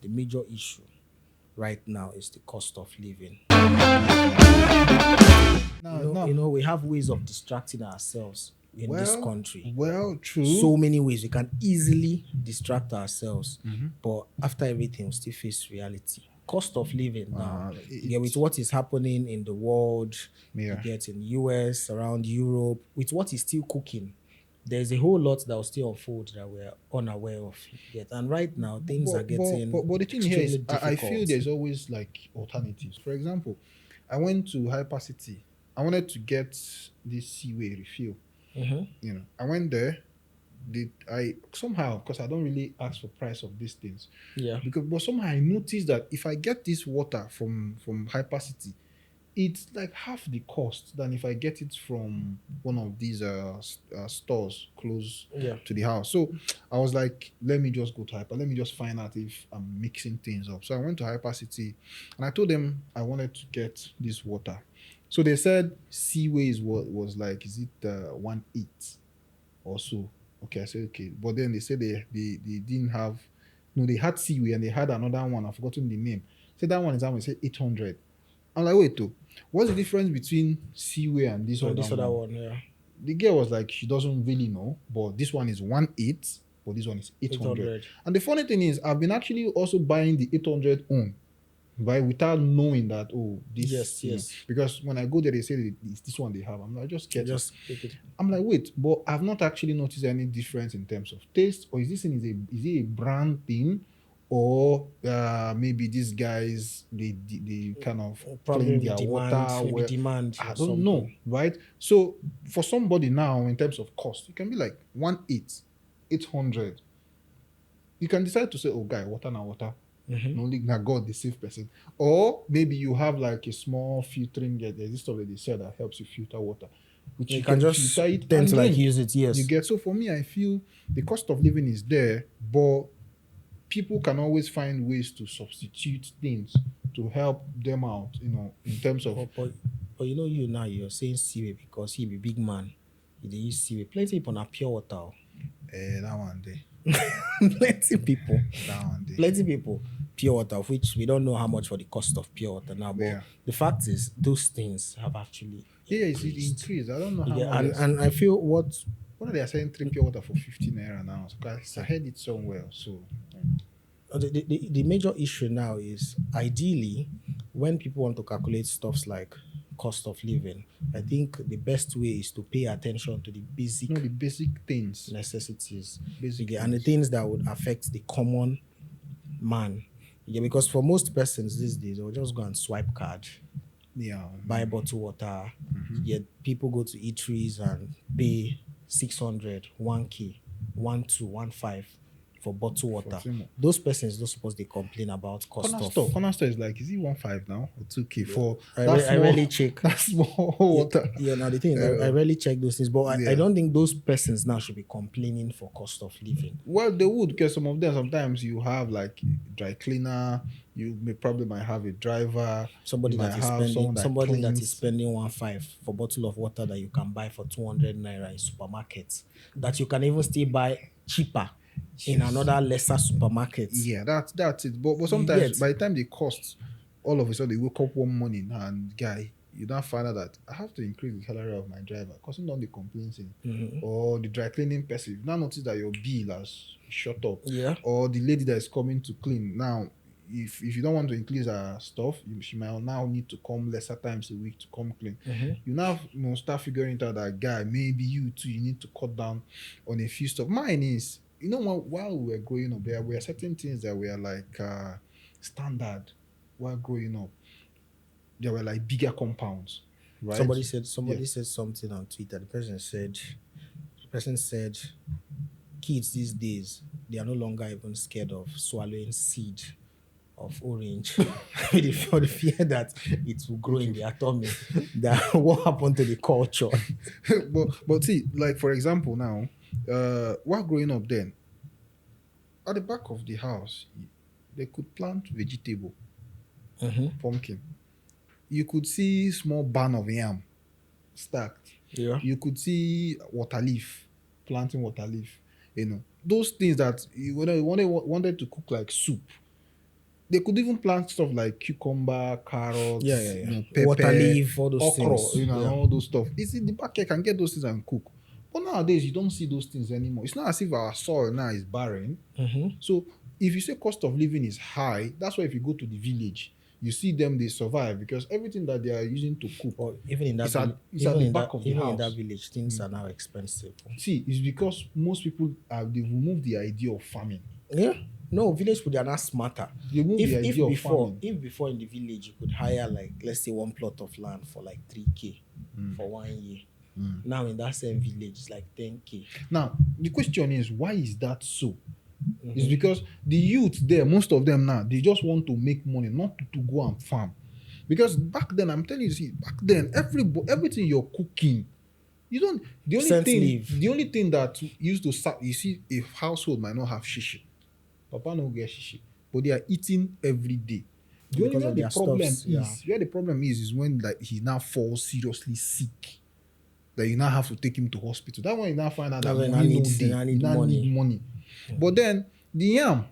the major issue right now is the cost of living. No, no. We have ways of distracting ourselves in this Well, country. well, true. So many ways we can easily distract ourselves, Mm-hmm. but after everything, we still face reality. Cost of living now. You get with It's what is happening in the world, you yeah. get in US, around Europe, with what is still cooking. There's a whole lot that will still unfold that we're unaware of yet. And right now, things are getting But the thing here extremely is, I feel difficult. there's always like alternatives. For example, I went to Hypercity. I wanted to get this Seaway refill. Mhm. I went there. Did I somehow, because I don't really ask for price of these things, Yeah. but somehow I noticed that if I get this water from Hypercity, it's like half the cost than if I get it from one of these stores close Yeah. to the house. So I was like, let me just go to Hyper. Let me just find out if I'm mixing things up. So I went to Hyper City and I told them I wanted to get this water. So they said Seaway is what was like, is it 1.8 or so? Okay, I said okay. But then they said they didn't have, no, they had Seaway and they had another one. I've forgotten the name. So that one is how much? Say 800. I'm like, wait, though, what's the difference between Seaway and this And other this other one? one, yeah. The girl was like, she doesn't really know, but this one is 1.8, but this one is 800. 800. And the funny thing is, I've been actually also buying the 800 on, right, without knowing that, oh, this, Yes, yes. because when I go there, they say it's this one they have. I'm like, just get it. Just take it. I'm like, wait, but I've not actually noticed any difference in terms of taste, or is this thing is it a brand thing, or maybe these guys they kind of Probably clean maybe their demand, water maybe well. demand I or don't know, something. right? So for somebody now, in terms of cost, it can be like 1.8, 800. You can decide to say, oh, guy, water now water. Mhm. Only na God the safe person. Or maybe you have like a small filtering get. There's this stuff that they sell that helps you filter water, which You you can can just filter it tend and to like drink. use it, You yes. get, so for me, I feel the cost of living is there, but people can always find ways to substitute things to help them out, in terms of But you know you now you're saying Siwe because he be big man. He dey use Siwe. Plenty people na pure water. Oh. that one day. Plenty people. That one day. Plenty people pure water, of which we don't know how much for the cost of pure water now. But Yeah. the fact is those things have actually Yeah, it's increased. increased. I don't know You how get, much and I feel what are they selling 3 pure water for 50 naira now? So I heard it somewhere. So the major issue now is ideally when people want to calculate stuffs like cost of living, I think the best way is to pay attention to the basic the basic things. necessities. Basic And the things. things that would affect the common man. Yeah, because for most persons these days, they'll just go and swipe card, Yeah. buy bottle water. Yet people go to eateries and pay 600, 1K, 1, 2, 1, 5 for bottle water. Timo. Those persons don't suppose they complain about cost of. Corner store is like, is it 1.5 now or 2K for I that small? rarely check. That small water. Yeah, now the thing is, I rarely check those things, but I Yeah. don't think those persons now should be complaining for cost of living. Well, they would, because some of them, sometimes you have like dry cleaner. You might have a driver. Somebody you might that is have spending someone that cleans. spending 1.5 for bottle of water that you can buy for 200 naira in supermarkets, that you can even still buy cheaper in another lesser supermarket. Yeah, that's it. But You sometimes get? by the time they cost, all of a sudden they wake up one morning and guy, you don't find out that I have to increase the salary of my driver because you don't the complaints or the dry cleaning person. You now notice that your bill has shot up. Yeah. Or the lady that is coming to clean now. If you don't want to increase her stuff, she might now need to come lesser times a week to come clean. You now start figuring it out that guy, maybe you too, you need to cut down on a few stuff. Mine is, while we were growing up, there were certain things that were like standard while growing up. There were like bigger compounds, right? Somebody said something on Twitter. The person said kids these days, they are no longer even scared of swallowing seed of orange for the fear that it will grow in their tummy. That what happened to the culture? but see, like for example now, while growing up then, at the back of the house, they could plant vegetable, pumpkin. You could see small barn of yam stacked. Yeah. You could see water leaf, those things that you wanted to cook like soup. They could even plant stuff like cucumber, carrots, Yeah, yeah, yeah. pepper, Water leaf, all those okra, things. and Yeah. all those stuff. It's in the backyard, can get those things and cook. But nowadays, you don't see those things anymore. It's not as if our soil now is barren. So if you say cost of living is high, that's why if you go to the village, you see them, they survive because everything that they are using to cook, Or even in that, it's at, vil- it's even at the in back that, of the even in house. that village, things are now expensive. See, it's because most people they've removed the idea of farming. Yeah. No, village people, they are not smarter. They removed the idea of farming. If before in the village you could hire like, let's say, one plot of land for like 3K for 1 year. Now in that same village it's like 10K. Now, the question is, why is that so? It's because the youth there, most of them now, they just want to make money, not to go and farm. Because back then, I'm telling you, see, back then, everything you're cooking, you don't. Scent leaf. The only thing that used to start, you see, a household might not have shishi. Papa no get shishi, but they are eating every day. The only Because where of the their problem stuffs, yeah. where the problem is when like he now falls seriously sick. That you now have to take him to hospital. That one you now find out that That's when money I no need- dey. I You need now money. need money. But then the yam,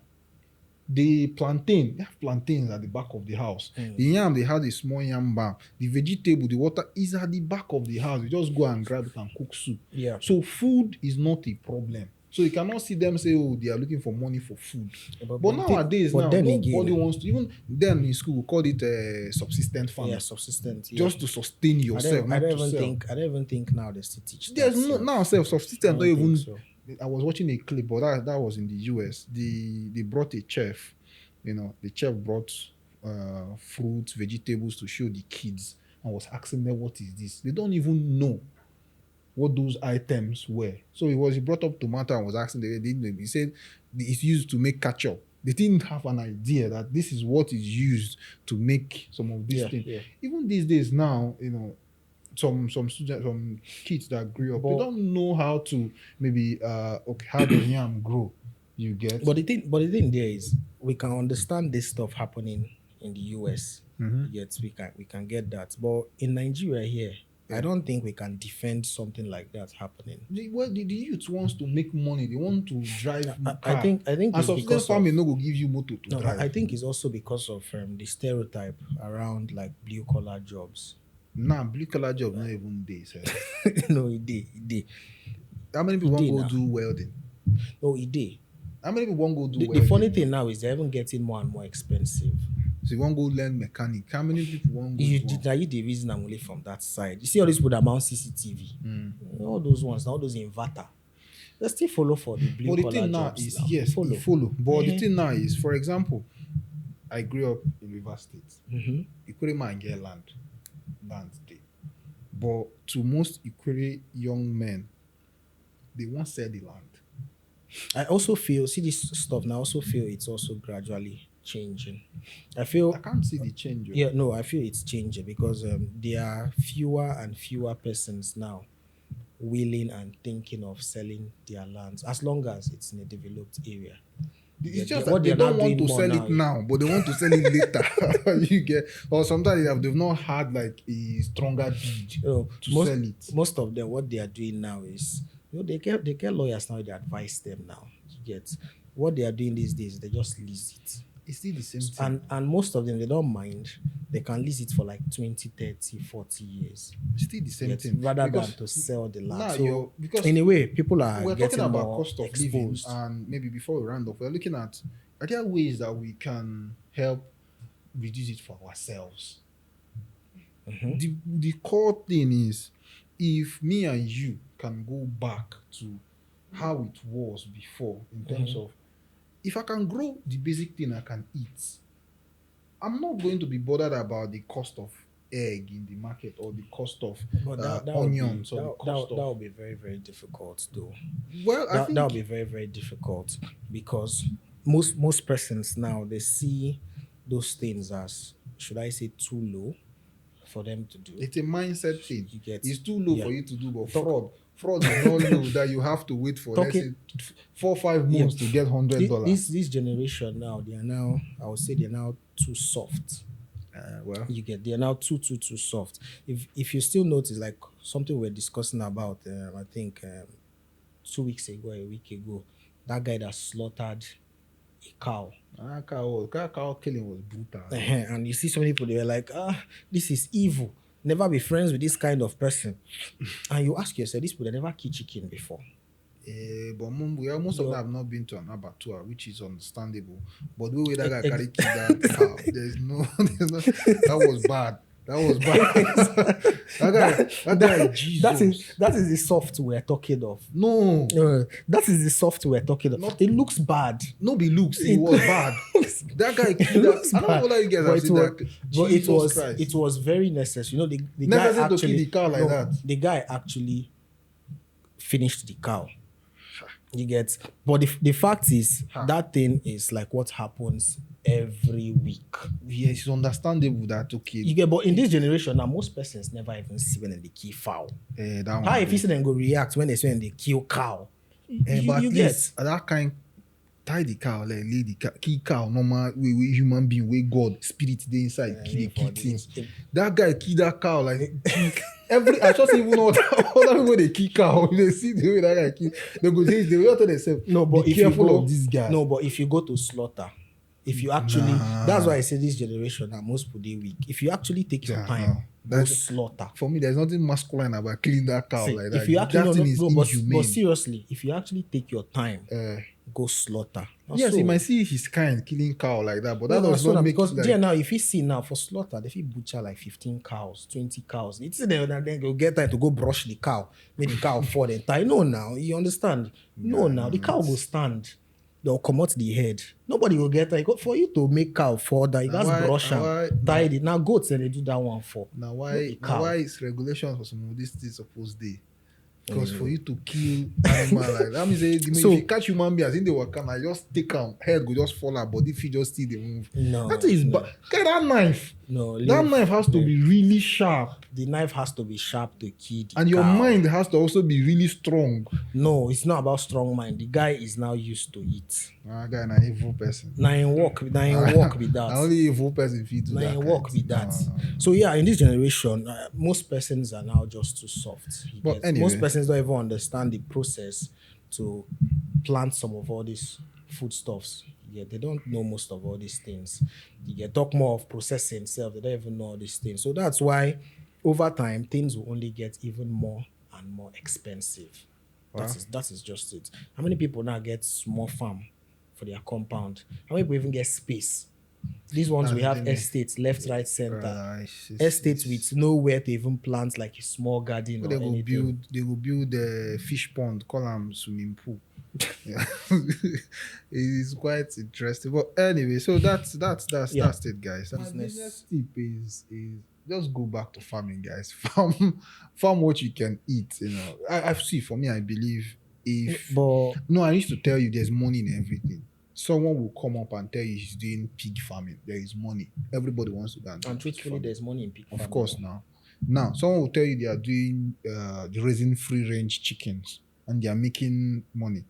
the plantain, they have plantains at the back of the house. The yam, they have a small yam barn. The vegetable, the water is at the back of the house. You just go and grab it and cook soup. Yeah. So food is not a problem. So you cannot see them say, oh, they are looking for money for food. But nowadays, but now then nobody again- wants to. Even then in school, we called it subsistent farming, Yeah, subsistent. Yeah. just to sustain yourself, I not don't to even sell. think. I don't even think now they still teach. There's that no self. now self-subsistent. I Don't don't even. think so. I was watching a clip, but that was in the US. They brought a chef. The chef brought fruits, vegetables to show the kids, and was asking them, "What is this?" They don't even know what those items were. So he brought up tomato and was asking. He said it's used to make ketchup. They didn't have an idea that this is what is used to make some of these Yeah, things. yeah. Even these days now, some students, some kids that grew up, they But- don't know how to maybe how does yam grow. You get, But the thing there is, we can understand this stuff happening in the US. Yet we can get that. But in Nigeria here, I don't think we can defend something like that happening. the youth wants to make money. They want to drive car. I think and it's subsistence because farming of, no go give you motor to no, drive. I think it's also because of the stereotype around like blue collar jobs. Nah, blue collar job not even dey. Sef. No, it did. How many people want dey go now. do welding? No, it did. How many people want go do The welding? funny thing now is they're even getting more and more expensive. So you want go learn mechanic. How many people want go You do did now, you the reason I'm only from that side. You see all these people that mount CCTV, all those ones, all those inverter, they still follow for the blue But the collar thing now jobs. is, now. yes, follow. But the Mhm. thing now is, for example, I grew up in River State. Mhm. Ikure man get land day. But to most Ikure young men, they won't sell the land. I also feel, see this stuff now, I also feel it's also gradually changing. I feel, I can't see the change. yeah, no, I feel it's changing because there are fewer and fewer persons now willing and thinking of selling their lands as long as it's in a developed area. It's Yeah, just what that they they're now don't want doing to more sell now it now, but they want to sell it later. You get, or sometimes they've not had like a stronger bid You know, to most, sell it. most of them, what they are doing now is, they get lawyers now, they advise them now. You get what they are doing these days, they just lease it. It's still the same thing. And most of them, they don't mind. They can lease it for like 20, 30, 40 years. It's still the same Yet, thing. rather Because than to sell the land. now So, because in a way, people are we're getting talking about more cost of living, exposed. and maybe before we round off, we're looking at are there ways that we can help reduce it for ourselves? The core thing is if me and you can go back to how it was before in terms of if I can grow the basic thing I can eat, I'm not going to be bothered about the cost of egg in the market or the cost of But that would be- onions or the that cost would of be very, very difficult, though. well, I think That would be very, very difficult because most persons now, they see those things as, should I say, too low for them to do. it's a mindset thing. You get- It's too low yeah. for you to do, but Talk- fraud is not low that you have to wait for let's say Talking- 4-5 months to get $100. This generation now, they are now, I would say, they're now too soft. Well, They're now too soft. If you still notice, like something we're discussing about, I think 2 weeks ago, a week ago, that guy that slaughtered a cow. Cow killing was brutal. And you see some people, they were like, this is evil. Never be friends with this kind of person. And you ask yourself, these people, they never kill chicken before. But most of Yo. them have not been to an abattoir, which is understandable. But the way that guy carry kill that cow, there's no, that was bad. That was bad. that guy, Jesus. That is the soft we're talking of. No, That is the soft we're talking of. It looks bad. no be looks. It was bad. That guy killed looks that. I don't know whether you guys But have it seen was, that. but Jesus Christ. it was very necessary. You know, the guy Necessary to kill actually the cow like that. The guy actually finished the cow. You get, but the fact is that thing is like what happens every week. Yes, it's understandable that okay. You get, but in this generation now, most persons never even see when they kill fowl. That one. How if you see them go react when they see when they kill cow? But You at get. least that kind tie the cow, like lay the cow, kill cow, normal we human being, we God, spirit they inside, kill the key things. That guy kill that cow like I just even know other people they kill cow. They see the way that guy kill, they go say they will tell themselves. No, but be if you careful go, of this guy. No, but if you go to slaughter, if you actually, that's why I say this generation now most people they weak. If you actually take your time, go That's slaughter. for me. There's nothing masculine about killing that cow See, like that. if you actually that thing is but inhumane. seriously, if you actually take your time, go slaughter. Yes, So- you might see his kind killing cow like that, but No, that does so not now, make because it like, there now, if you see now for slaughter, if you butcher like 15 cows, 20 cows, it's then they'll get time to go brush the cow, make the cow fall and tie. No, now you understand. No, now the cow will stand. They'll come out the head. Nobody will get time. For you to make cow fall, that you guys brush them, tie it. Now goats and they do that one for. now Not why the cow. is regulations for some of these things supposed to? Because for you to kill animal like that means So- if you catch human being, I think they will come and just take head go just fall out, body feet just still they move. No, That is no. bad. Get that knife. No, That leave- knife has to be really sharp, the knife has to be sharp to kill the and your cow. mind has to also be really strong. No, it's not about strong mind. The guy is now used to it. Guy, an evil person. Now in work with that. An only evil person if you do Now that. in kind work of with thing. that. No. So yeah, in this generation, most persons are now just too soft. You But get? anyway. Most persons don't even understand the process to plant some of all these foodstuffs. Yeah, they don't know most of all these things. You get talk more of processing itself. They don't even know all these things. So that's why over time things will only get even more and more expensive. Wow. That is just it. How many people now get small farm for their compound? How many people even get space? These ones we have estates left, right, center. Estates with nowhere to even plant like a small garden or They will anything. build a fish pond, call them swimming pool. Yeah. It's quite interesting. But anyway, so that's Yeah. it, guys. Business. My business tip is just go back to farming, guys. Farm what you can eat. You know, I see. For me, I believe if But no, I used to tell you there's money in everything. Someone will come up and tell you he's doing pig farming. There is money. Everybody wants to go and do and pig truthfully, farming. there's money in pig Of farming. course, now someone will tell you they are doing raising free range chickens and they are making money.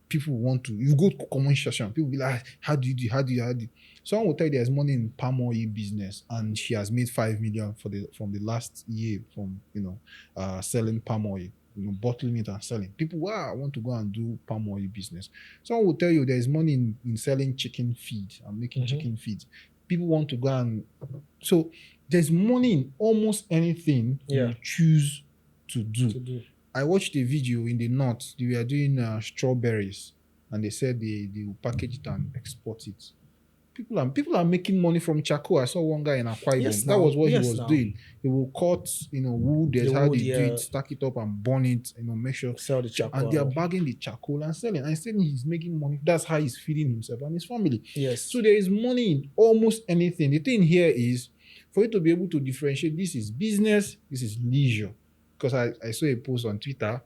People want to. You go to comment section. People be like, "How do you do? How do you?" Someone will tell you there's money in palm oil business, and she has made 5 million from the last year from selling palm oil. Bottling it and selling. People, wow, I want to go and do palm oil business. Someone will tell you there's money in selling chicken feed and making chicken feed. People want to go and so there's money in almost anything Yeah. you choose to do. To do. I watched a video in the north. They were doing strawberries, and they said they will package it and export it. People are making money from charcoal. I saw one guy in Akwa Ibom. Yes, That now. was what Yes, he was now. doing. He will cut, wood. There's The how wood, they do yeah. it, stack it up and burn it. Make sure. Sell the charcoal. And they are bagging the charcoal and selling. And saying he's making money. That's how he's feeding himself and his family. Yes. So there is money in almost anything. The thing here is for you to be able to differentiate. This is business. This is leisure. Because I saw a post on Twitter.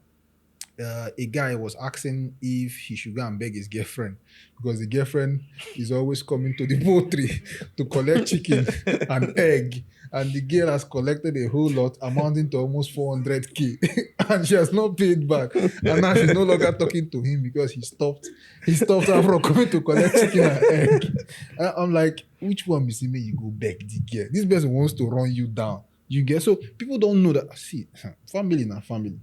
A guy was asking if he should go and beg his girlfriend because the girlfriend is always coming to the poultry to collect chicken and egg, and the girl has collected a whole lot amounting to almost 400k and she has not paid back, and now she's no longer talking to him because he stopped her from coming to collect chicken and egg. And I'm like, which one be see me you go beg the girl? This person wants to run you down. You get so people don't know that. See, family na family.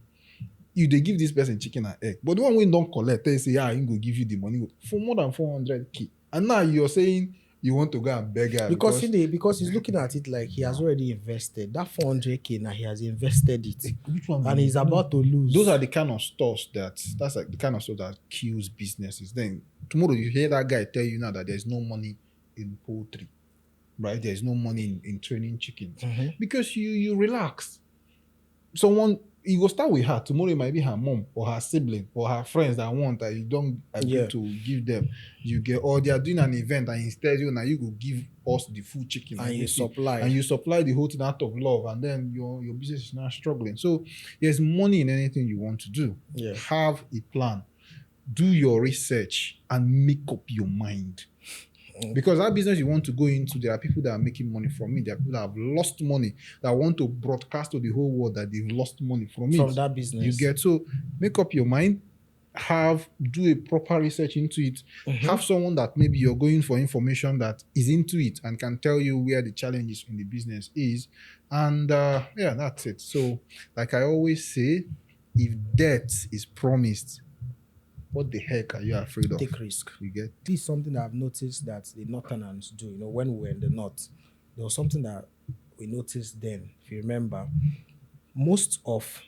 You they give this person chicken and egg, but the one we don't collect, they say, "I'm gonna give you the money for more than 400k." And now you're saying you want to go and beg her Because because because he's looking at it like he has already invested that 400K. Now he has invested it, which one? and he's about to lose. Those are the kind of stores that's like the kind of stuff that kills businesses. Then tomorrow you hear that guy tell you now that there's no money in poultry, right? There's no money in training chickens because you relax. Someone you go start with her tomorrow. It might be her mom or her sibling or her friends that want that you don't agree to give them. You get, or they are doing an event and instead you now you go give us the full chicken and you supply and you supply the whole thing out of love, and then your business is now struggling. So there's money in anything you want to do. Yeah. Have a plan, do your research, and make up your mind. Because that business you want to go into, there are people that are making money from it. There are people that have lost money that want to broadcast to the whole world that they've lost money from that business. You get, so make up your mind, do a proper research into it. Have someone that maybe you're going for information that is into it and can tell you where the challenges in the business is. And yeah, that's it. So like I always say, if debt is promised, what the heck are you afraid of? Take risk. You get? This is something that I've noticed that the Northerners do. When we were in the North, there was something that we noticed then. If you remember, most of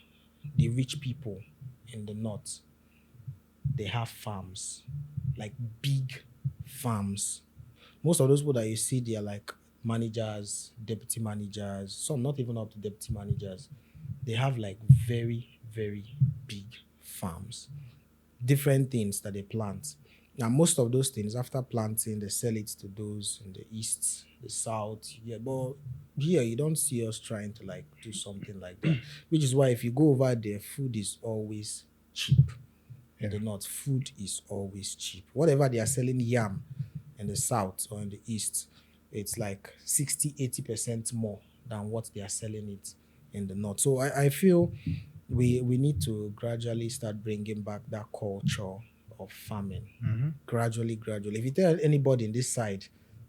the rich people in the North, they have farms, like big farms. Most of those people that you see, they are like managers, deputy managers, some not even up to deputy managers. They have like very, very big farms. Different things that they plant. Now, most of those things, after planting, they sell it to those in the east, the south. Yeah, but here you don't see us trying to like do something like that. Which is why if you go over there, food is always cheap. In the north, food is always cheap. Whatever they are selling yam in the south or in the east, it's like 60-80% more than what they are selling it in the north. So I feel we need to gradually start bringing back that culture of farming. Gradually. If you tell anybody in this side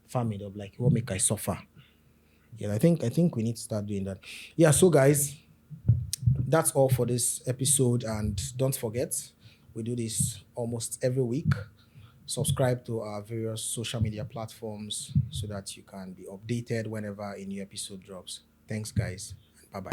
farming, they'll be like, what make I suffer? Yeah, I think we need to start doing that. Yeah, so guys, that's all for this episode. And don't forget, we do this almost every week. Subscribe to our various social media platforms so that you can be updated whenever a new episode drops. Thanks, guys. Bye-bye.